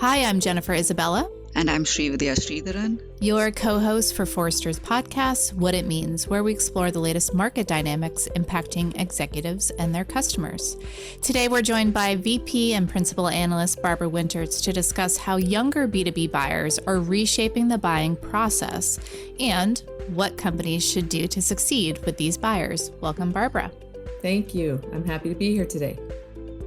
Hi, I'm Jennifer Isabella. And I'm Srividya Sridharan. Your co-host for Forrester's podcast, What It Means, where we explore the latest market dynamics impacting executives and their customers. Today, we're joined by VP and Principal Analyst Barbara Winterz to discuss how younger B2B buyers are reshaping the buying process and what companies should do to succeed with these buyers. Welcome, Barbara. Thank you. I'm happy to be here today.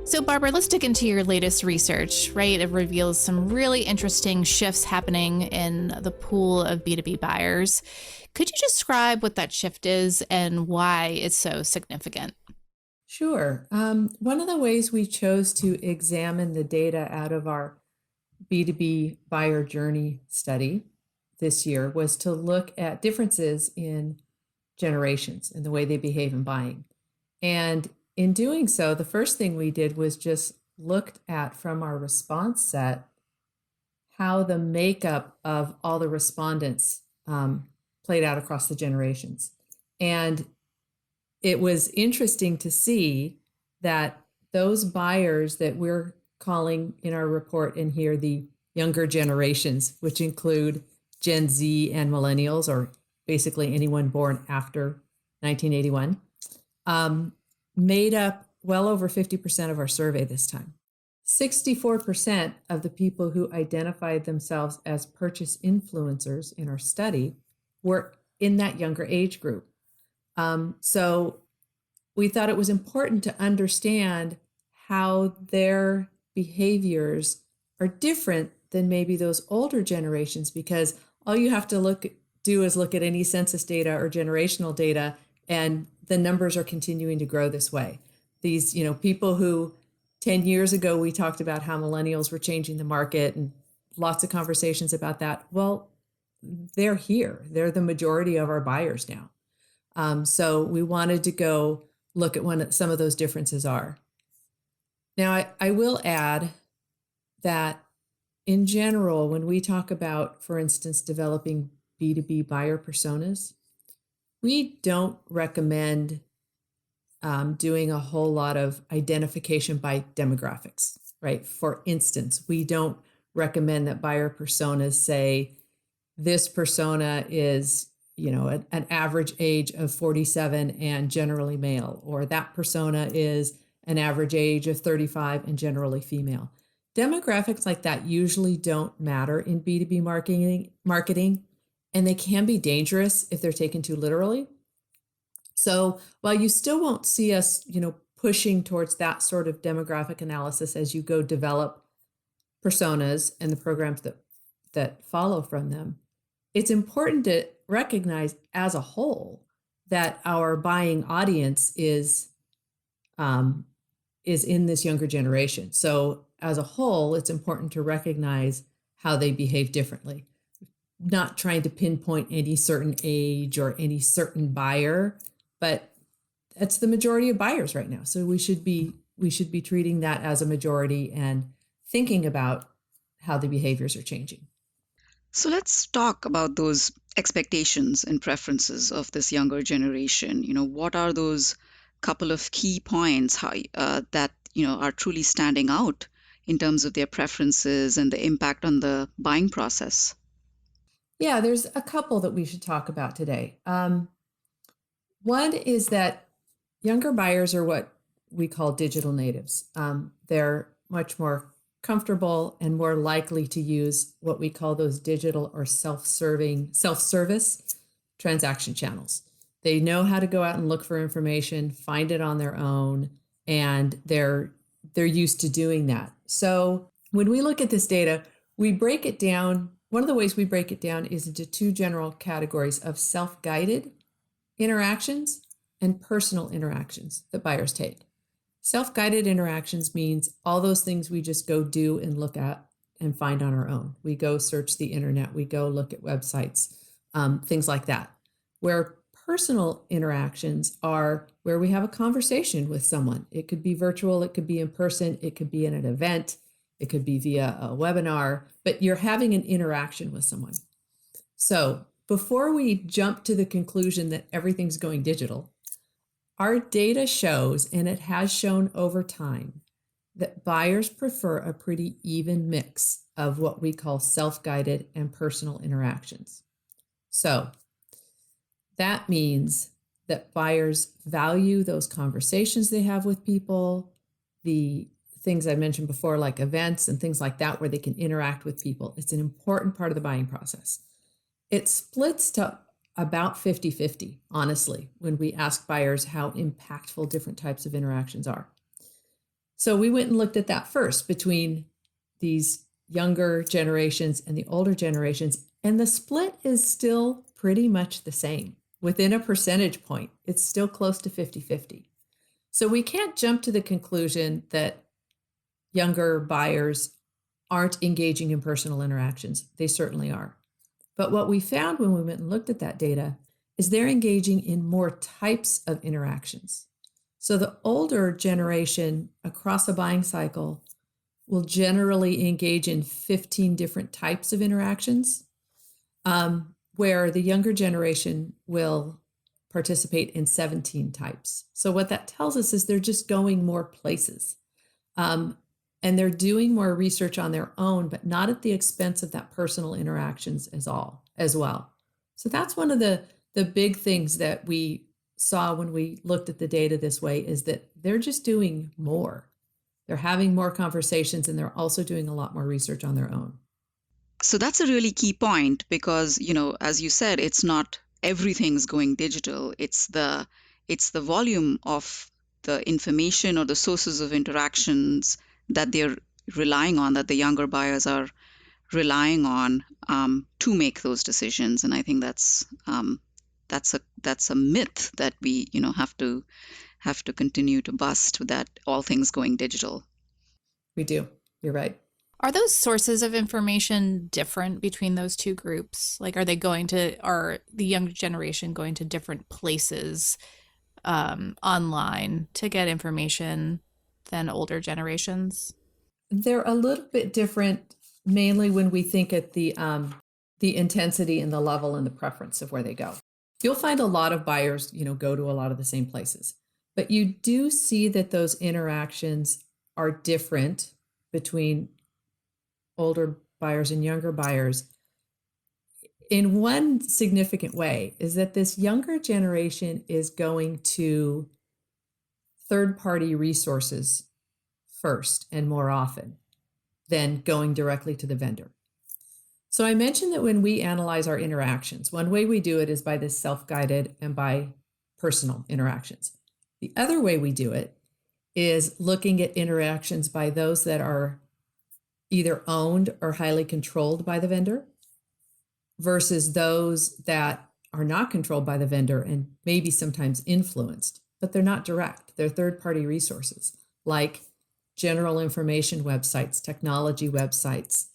So Barbara, let's dig into your latest research, right? It reveals some really interesting shifts happening in the pool of B2B buyers. Could you describe what that shift is and why it's so significant? Sure. One of the ways we chose to examine the data out of our B2B buyer journey study this year was to look at differences in generations and the way they behave in buying. And in doing so, the first thing we did was just looked at from our response set how the makeup of all the respondents played out across the generations. And it was interesting to see that those buyers that we're calling in our report in here the younger generations, which include Gen Z and millennials, or basically anyone born after 1981, made up well over 50% of our survey this time. 64% of the people who identified themselves as purchase influencers in our study were in that younger age group. So we thought it was important to understand how their behaviors are different than maybe those older generations, because all you have to do is look at any census data or generational data, and the numbers are continuing to grow this way. These, people who 10 years ago, we talked about how millennials were changing the market and lots of conversations about that. Well, they're here. They're the majority of our buyers now. So we wanted to go look at what some of those differences are. Now, I will add that in general, when we talk about, for instance, developing B2B buyer personas, we don't recommend doing a whole lot of identification by demographics, right? For instance, we don't recommend that buyer personas say this persona is, an average age of 47 and generally male, or that persona is an average age of 35 and generally female. Demographics like that usually don't matter in B2B marketing. And they can be dangerous if they're taken too literally. So while you still won't see us, pushing towards that sort of demographic analysis as you go develop personas and the programs that follow from them, it's important to recognize as a whole that our buying audience is in this younger generation. So as a whole, it's important to recognize how they behave differently. Not trying to pinpoint any certain age or any certain buyer, but that's the majority of buyers right now. So we should be treating that as a majority and thinking about how the behaviors are changing. So let's talk about those expectations and preferences of this younger generation. What are those couple of key points that are truly standing out in terms of their preferences and the impact on the buying process? Yeah, there's a couple that we should talk about today. One is that younger buyers are what we call digital natives. They're much more comfortable and more likely to use what we call those digital or self-service transaction channels. They know how to go out and look for information, find it on their own, and they're used to doing that. So when we look at this data, we break it down. One of the ways we break it down is into two general categories of self-guided interactions and personal interactions that buyers take. Self-guided interactions means all those things we just go do and look at and find on our own. We go search the internet, we go look at websites, things like that. Where personal interactions are where we have a conversation with someone. It could be virtual, it could be in person, it could be in an event, it could be via a webinar, but you're having an interaction with someone. So before we jump to the conclusion that everything's going digital, our data shows, and it has shown over time, that buyers prefer a pretty even mix of what we call self-guided and personal interactions. So that means that buyers value those conversations they have with people, the things I mentioned before, like events and things like that, where they can interact with people. It's an important part of the buying process. It splits to about 50-50, honestly, when we ask buyers how impactful different types of interactions are. So we went and looked at that first between these younger generations and the older generations, and the split is still pretty much the same. Within a percentage point, it's still close to 50-50. So we can't jump to the conclusion that younger buyers aren't engaging in personal interactions. They certainly are. But what we found when we went and looked at that data is they're engaging in more types of interactions. So the older generation across a buying cycle will generally engage in 15 different types of interactions, where the younger generation will participate in 17 types. So what that tells us is they're just going more places. And they're doing more research on their own, but not at the expense of that personal interactions as well. So that's one of the big things that we saw when we looked at the data this way, is that they're just doing more. They're having more conversations, and they're also doing a lot more research on their own. So that's a really key point because, as you said, it's not everything's going digital. It's the volume of the information or the sources of interactions that they're relying on, that the younger buyers are relying on to make those decisions. And I think that's a myth that we have to continue to bust, that all things going digital. We do. You're right. Are those sources of information different between those two groups? Like, are the younger generation going to different places online to get information than older generations? They're a little bit different, mainly when we think at the intensity and the level and the preference of where they go. You'll find a lot of buyers, go to a lot of the same places, but you do see that those interactions are different between older buyers and younger buyers. In one significant way is that this younger generation is going to third-party resources first and more often than going directly to the vendor. So I mentioned that when we analyze our interactions, one way we do it is by this self-guided and by personal interactions. The other way we do it is looking at interactions by those that are either owned or highly controlled by the vendor versus those that are not controlled by the vendor and maybe sometimes influenced, but they're not direct. They're third-party resources like general information websites, technology websites,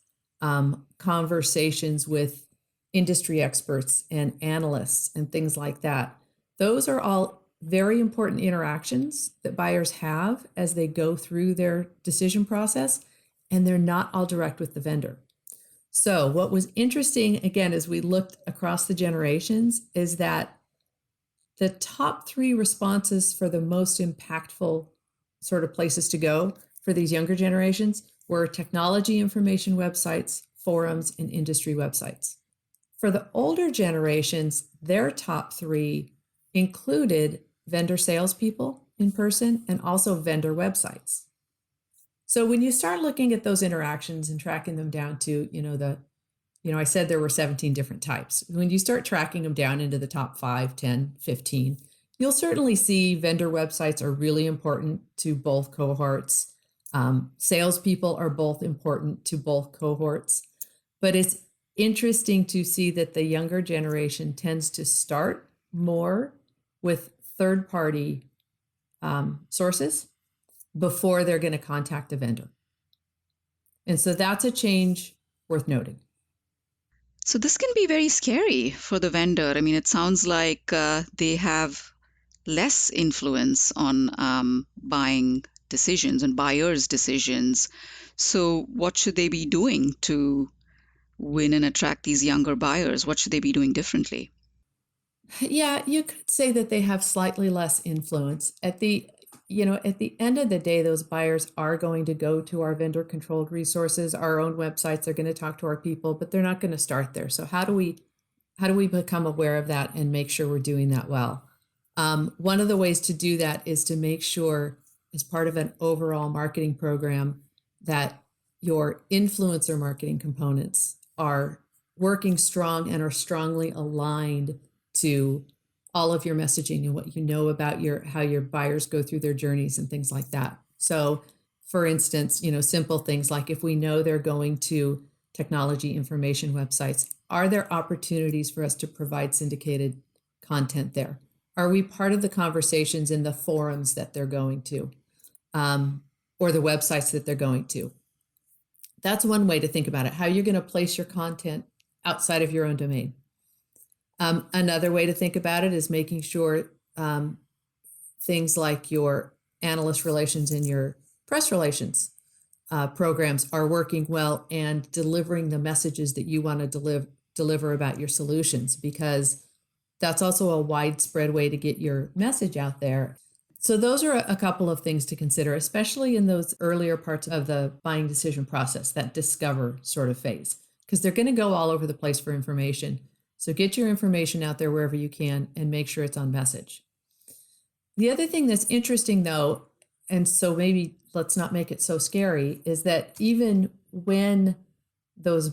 conversations with industry experts and analysts and things like that. Those are all very important interactions that buyers have as they go through their decision process, and they're not all direct with the vendor. So what was interesting, again, as we looked across the generations, is that the top 3 responses for the most impactful sort of places to go for these younger generations were technology information websites, forums, and industry websites. For the older generations, their top 3 included vendor salespeople in person and also vendor websites. So when you start looking at those interactions and tracking them down to, I said there were 17 different types. When you start tracking them down into the top 5, 10, 15, you'll certainly see vendor websites are really important to both cohorts. Salespeople are both important to both cohorts. But it's interesting to see that the younger generation tends to start more with third-party sources before they're going to contact a vendor. And so that's a change worth noting. So this can be very scary for the vendor. I mean, it sounds like they have less influence on buying decisions and buyers' decisions. So what should they be doing to win and attract these younger buyers? What should they be doing differently? Yeah, you could say that they have slightly less influence. At the end of the day, those buyers are going to go to our vendor controlled resources, our own websites. They're going to talk to our people, but they're not going to start there. So how do we become aware of that and make sure we're doing that well? One of the ways to do that is to make sure, as part of an overall marketing program, that your influencer marketing components are working strong and are strongly aligned to all of your messaging and what you know about how your buyers go through their journeys and things like that. So, for instance, simple things like, if we know they're going to technology information websites, are there opportunities for us to provide syndicated content there? Are we part of the conversations in the forums that they're going to, or the websites that they're going to? That's one way to think about it, how you're going to place your content outside of your own domain. Another way to think about it is making sure things like your analyst relations and your press relations programs are working well and delivering the messages that you want to deliver about your solutions, because that's also a widespread way to get your message out there. So those are a couple of things to consider, especially in those earlier parts of the buying decision process, that discover sort of phase, because they're going to go all over the place for information. So get your information out there wherever you can and make sure it's on message. The other thing that's interesting, though, and so maybe let's not make it so scary, is that even when those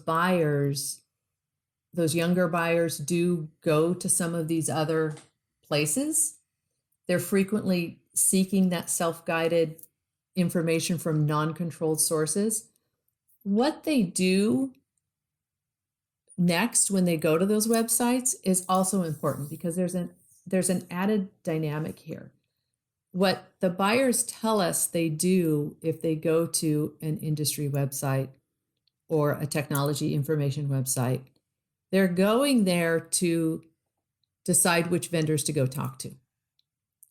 younger buyers do go to some of these other places, they're frequently seeking that self-guided information from non-controlled sources. What they do next when they go to those websites is also important, because there's an added dynamic here. What the buyers tell us they do if they go to an industry website or a technology information website, they're going there to decide which vendors to go talk to.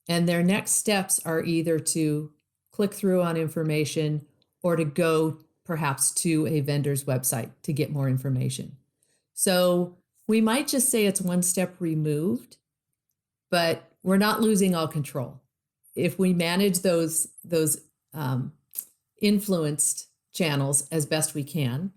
And their next steps are either to click through on information or to go perhaps to a vendor's website to get more information. So we might just say it's one step removed, but we're not losing all control. If we manage those influenced channels as best we can,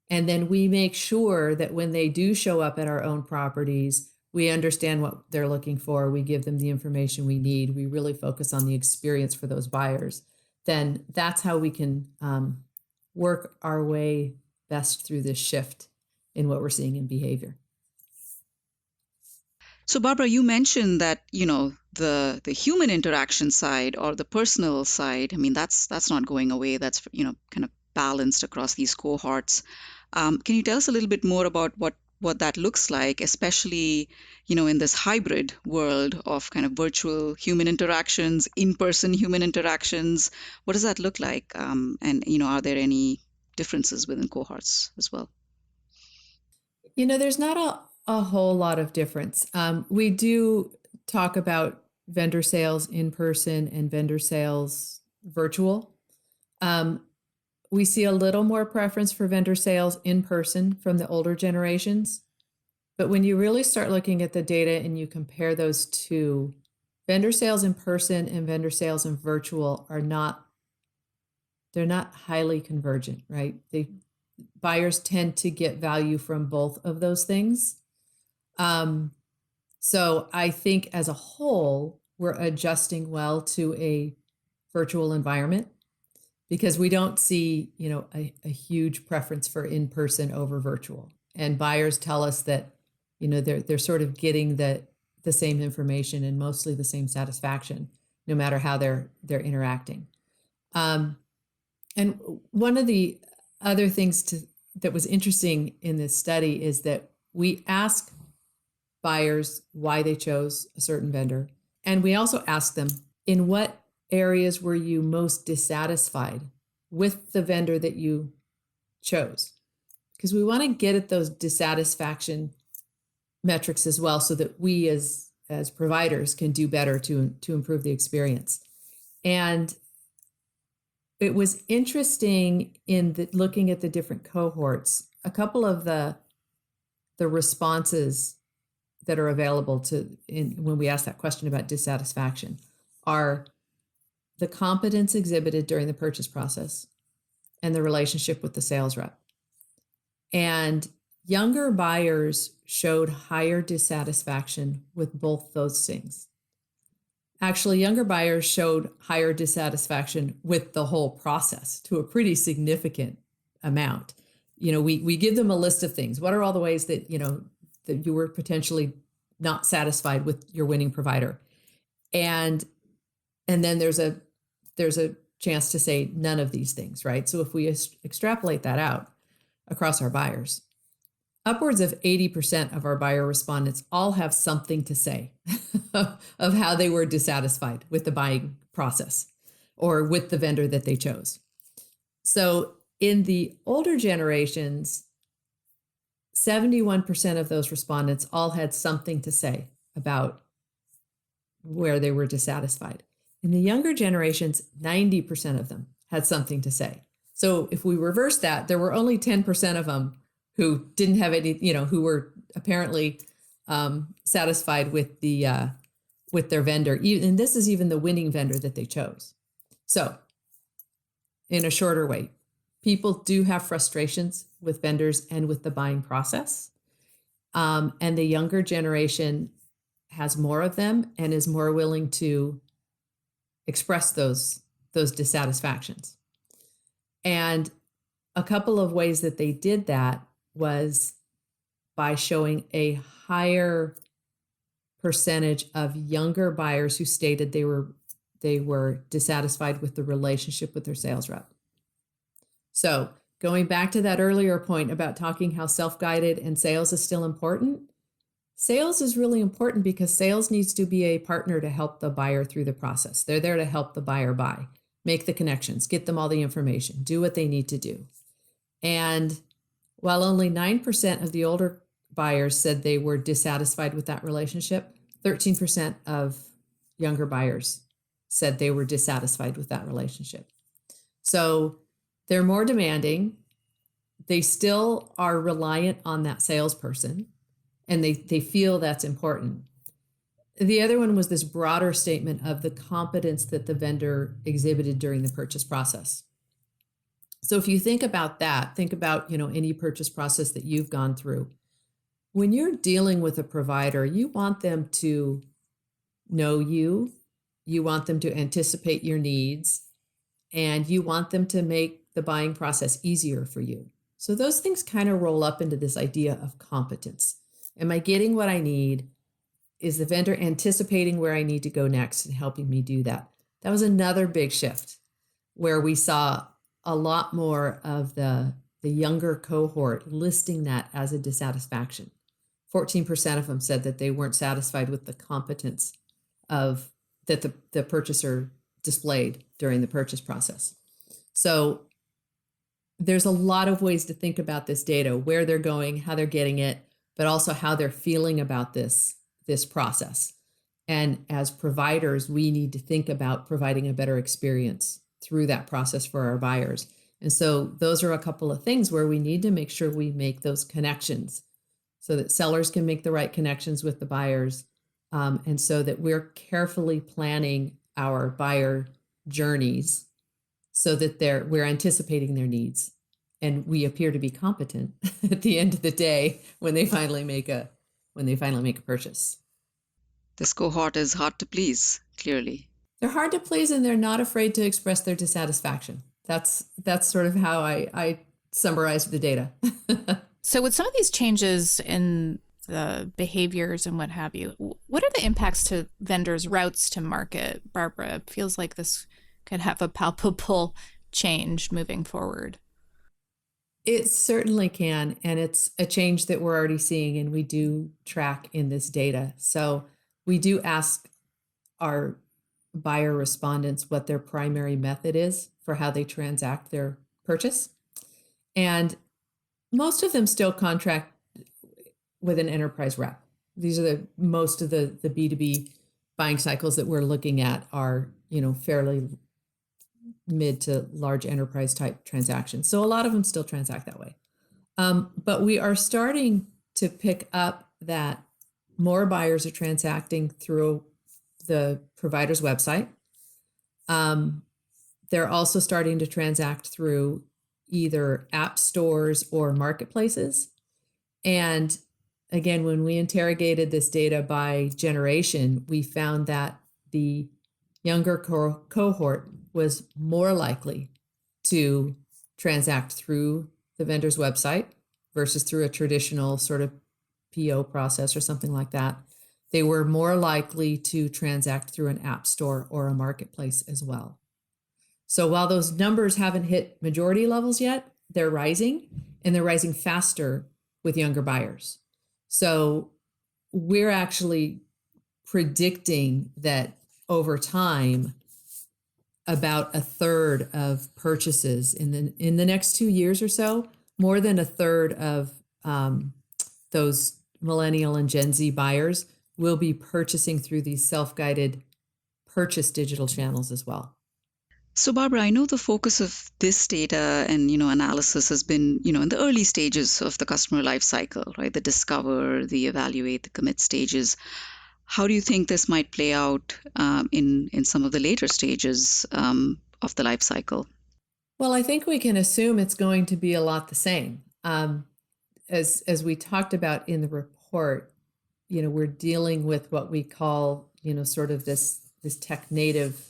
and then we make sure that when they do show up at our own properties, we understand what they're looking for, we give them the information we need, we really focus on the experience for those buyers, then that's how we can work our way best through this shift in what we're seeing in behavior. So, Barbara, you mentioned that, the human interaction side or the personal side, I mean, that's not going away. That's, kind of balanced across these cohorts. Can you tell us a little bit more about what that looks like, especially, in this hybrid world of kind of virtual human interactions, in-person human interactions? What does that look like? And, are there any differences within cohorts as well? There's not a whole lot of difference. We do talk about vendor sales in person and vendor sales virtual. We see a little more preference for vendor sales in person from the older generations. But when you really start looking at the data and you compare those two, vendor sales in person and vendor sales in virtual they're not highly convergent, right? Buyers tend to get value from both of those things. So I think as a whole, we're adjusting well to a virtual environment, because we don't see, a huge preference for in-person over virtual. And buyers tell us that, they're sort of getting the same information and mostly the same satisfaction, no matter how they're interacting. And one of the other things that was interesting in this study is that we ask buyers why they chose a certain vendor. And we also ask them, in what areas were you most dissatisfied with the vendor that you chose? Because we want to get at those dissatisfaction metrics as well, so that we as providers can do better to improve the experience. And it was interesting in looking at the different cohorts. A couple of the responses that are available when we ask that question about dissatisfaction are the competence exhibited during the purchase process, and the relationship with the sales rep. And younger buyers showed higher dissatisfaction with both those things. Actually, younger buyers showed higher dissatisfaction with the whole process to a pretty significant amount. We give them a list of things. What are all the ways that, that you were potentially not satisfied with your winning provider? And then there's a chance to say none of these things, right? So if we extrapolate that out across our buyers, upwards of 80% of our buyer respondents all have something to say of how they were dissatisfied with the buying process or with the vendor that they chose. So in the older generations, 71% of those respondents all had something to say about where they were dissatisfied. In the younger generations, 90% of them had something to say. So if we reverse that, there were only 10% of them who didn't have any, who were apparently satisfied with their vendor. And this is even the winning vendor that they chose. So in a shorter way, people do have frustrations with vendors and with the buying process. And the younger generation has more of them and is more willing to express those dissatisfactions. And a couple of ways that they did that was by showing a higher percentage of younger buyers who stated they were dissatisfied with the relationship with their sales rep. So going back to that earlier point about talking how self-guided and sales is still important, sales is really important because sales needs to be a partner to help the buyer through the process. They're there to help the buyer buy, make the connections, get them all the information, do what they need to do. And while only 9% of the older buyers said they were dissatisfied with that relationship, 13% of younger buyers said they were dissatisfied with that relationship. So they're more demanding. They still are reliant on that salesperson, and they feel that's important. The other one was this broader statement of the competence that the vendor exhibited during the purchase process. So if you think about that, think about, any purchase process that you've gone through. When you're dealing with a provider, you want them to know you want them to anticipate your needs, and you want them to make the buying process easier for you. So those things kind of roll up into this idea of competence. Am I getting what I need? Is the vendor anticipating where I need to go next and helping me do that? That was another big shift where we saw a lot more of the younger cohort listing that as a dissatisfaction. 14% of them said that they weren't satisfied with the competence of that the purchaser displayed during the purchase process. So there's a lot of ways to think about this data, where they're going, how they're getting it, but also how they're feeling about this process. And as providers, we need to think about providing a better experience through that process for our buyers. And so those are a couple of things where we need to make sure we make those connections so that sellers can make the right connections with the buyers, and so that we're carefully planning our buyer journeys so that we're anticipating their needs, and we appear to be competent at the end of the day when they finally make a purchase. This cohort is hard to please, clearly. They're hard to please, and they're not afraid to express their dissatisfaction. That's sort of how I summarize the data. So with some of these changes in the behaviors and what have you, what are the impacts to vendors' routes to market, Barbara? It feels like this could have a palpable change moving forward. It certainly can, and it's a change that we're already seeing, and we do track in this data. So we do ask our buyer respondents what their primary method is for how they transact their purchase. And most of them still contract with an enterprise rep. These are most of the B2B buying cycles that we're looking at are, fairly mid to large enterprise type transactions. So a lot of them still transact that way. But we are starting to pick up that more buyers are transacting through the provider's website. They're also starting to transact through either app stores or marketplaces. And again, when we interrogated this data by generation, we found that the younger cohort was more likely to transact through the vendor's website versus through a traditional sort of PO process or something like that. They were more likely to transact through an app store or a marketplace as well. So while those numbers haven't hit majority levels yet, they're rising, and they're rising faster with younger buyers. So we're actually predicting that over time, about a third of purchases in the next 2 years or so, more than a third of those millennial and Gen Z buyers will be purchasing through these self-guided purchase digital channels as well. So, Barbara, I know the focus of this data and analysis has been in the early stages of the customer life cycle, right? The discover, the evaluate, the commit stages. How do you think this might play out in some of the later stages of the life cycle? Well, I think we can assume it's going to be a lot the same. As we talked about in the report, we're dealing with what we call sort of this tech native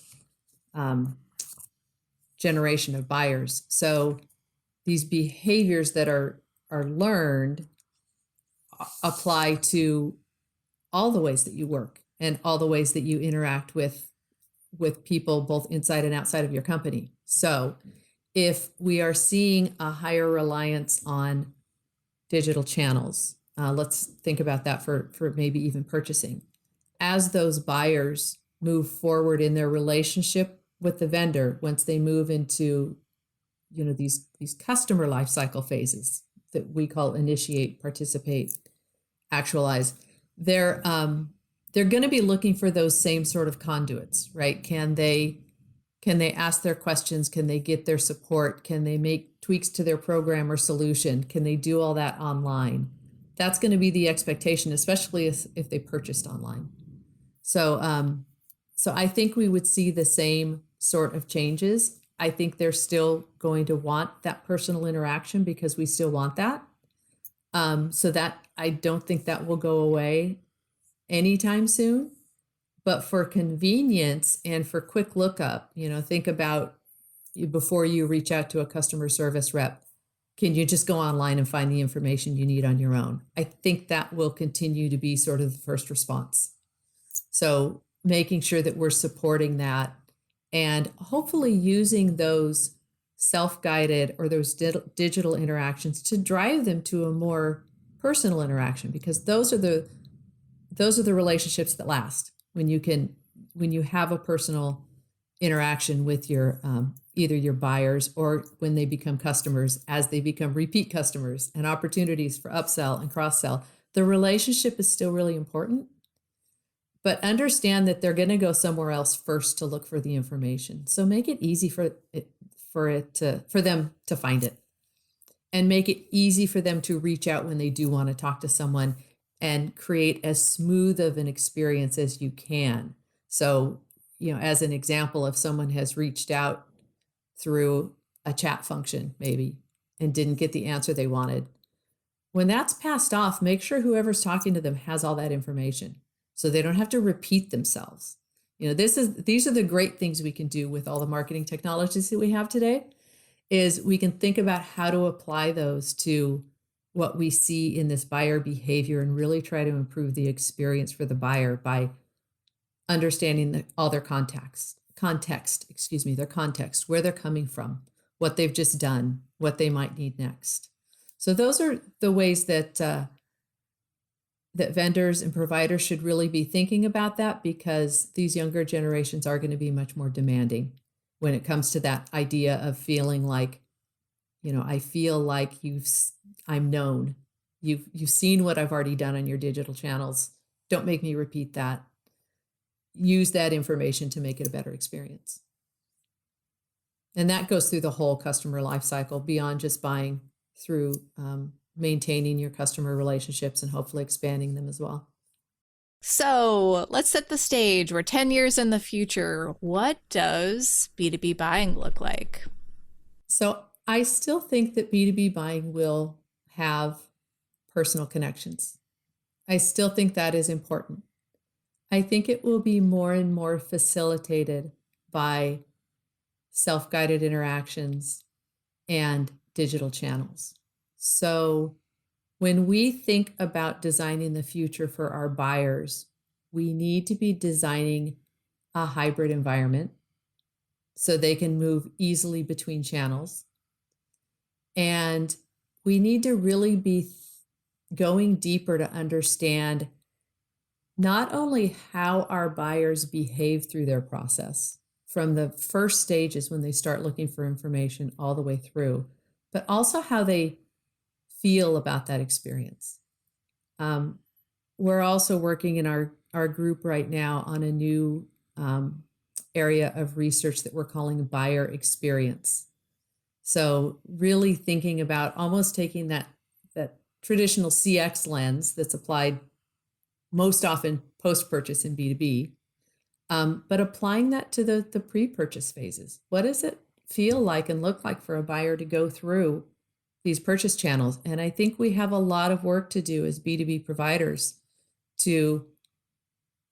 generation of buyers. So these behaviors that are learned apply to all the ways that you work and all the ways that you interact with people both inside and outside of your company. So if we are seeing a higher reliance on digital channels, let's think about that for maybe even purchasing. As those buyers move forward in their relationship with the vendor, once they move into these customer life cycle phases that we call initiate, participate, actualize, they're going to be looking for those same sort of conduits, right? Can they ask their questions? Can they get their support? Can they make tweaks to their program or solution? Can they do all that online? That's going to be the expectation, especially if they purchased online. So I think we would see the same sort of changes. I think they're still going to want that personal interaction because we still want that. So that I don't think that will go away anytime soon. But for convenience and for quick lookup, think about before you reach out to a customer service rep, can you just go online and find the information you need on your own? I think that will continue to be sort of the first response. So making sure that we're supporting that and hopefully using those self-guided or those digital interactions to drive them to a more personal interaction, because those are the relationships that last. When you have a personal interaction with your either your buyers or when they become customers, as they become repeat customers and opportunities for upsell and cross-sell, the relationship is still really important. But understand that they're going to go somewhere else first to look for the information. So make it easy for them to find it, and make it easy for them to reach out when they do want to talk to someone, and create as smooth of an experience as you can. So, as an example, if someone has reached out through a chat function maybe and didn't get the answer they wanted, when that's passed off, make sure whoever's talking to them has all that information so they don't have to repeat themselves. These are the great things we can do with all the marketing technologies that we have today, is we can think about how to apply those to what we see in this buyer behavior and really try to improve the experience for the buyer by understanding all their context, their context, where they're coming from, what they've just done, what they might need next. So those are the ways that that vendors and providers should really be thinking about that, because these younger generations are going to be much more demanding when it comes to that idea of feeling like, I feel like I'm known. You've seen what I've already done on your digital channels. Don't make me repeat that. Use that information to make it a better experience. And that goes through the whole customer life cycle, beyond just buying, through maintaining your customer relationships and hopefully expanding them as well. So let's set the stage. We're 10 years in the future. What does B2B buying look like? So I still think that B2B buying will have personal connections. I still think that is important. I think it will be more and more facilitated by self-guided interactions and digital channels. So when we think about designing the future for our buyers, we need to be designing a hybrid environment so they can move easily between channels. And we need to really be going deeper to understand not only how our buyers behave through their process, from the first stages when they start looking for information all the way through, but also how they feel about that experience. We're also working in our group right now on a new area of research that we're calling buyer experience. So really thinking about almost taking that traditional CX lens that's applied most often post-purchase in B2B, but applying that to the pre-purchase phases. What does it feel like and look like for a buyer to go through these purchase channels? And I think we have a lot of work to do as B2B providers to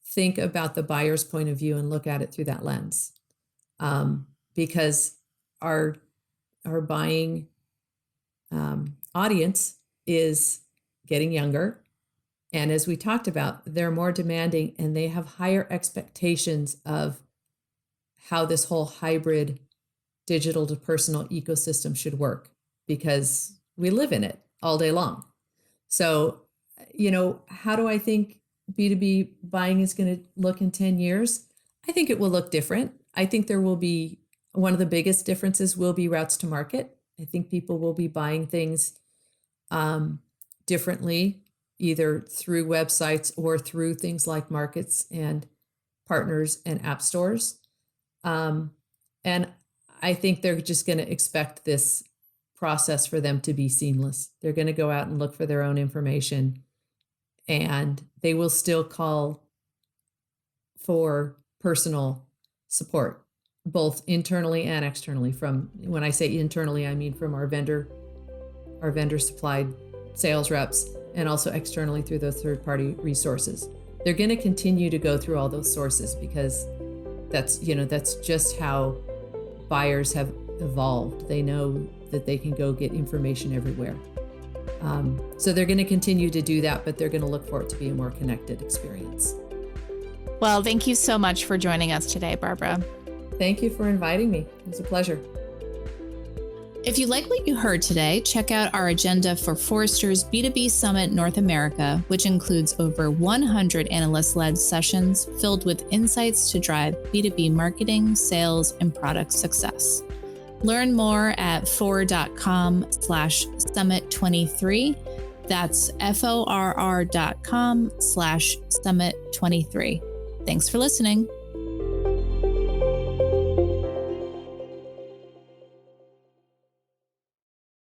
think about the buyer's point of view and look at it through that lens, because our buying audience is getting younger. And as we talked about, they're more demanding and they have higher expectations of how this whole hybrid digital to personal ecosystem should work, because we live in it all day long. So, how do I think B2B buying is going to look in 10 years? I think it will look different. I think there will be, one of the biggest differences will be routes to market. I think people will be buying things differently, either through websites or through things like markets and partners and app stores. And I think they're just going to expect this process for them to be seamless. They're going to go out and look for their own information, and they will still call for personal support, both internally and externally. From, when I say internally, I mean from our vendor supplied sales reps, and also externally through those third-party resources. They're going to continue to go through all those sources because that's just how buyers have evolved. They know that they can go get information everywhere. So they're going to continue to do that, but they're going to look for it to be a more connected experience. Well, thank you so much for joining us today, Barbara. Thank you for inviting me. It was a pleasure. If you like what you heard today, check out our agenda for Forrester's B2B Summit North America, which includes over 100 analyst-led sessions filled with insights to drive B2B marketing, sales, and product success. Learn more at forr.com/summit23. That's forr.com/summit23. Thanks for listening.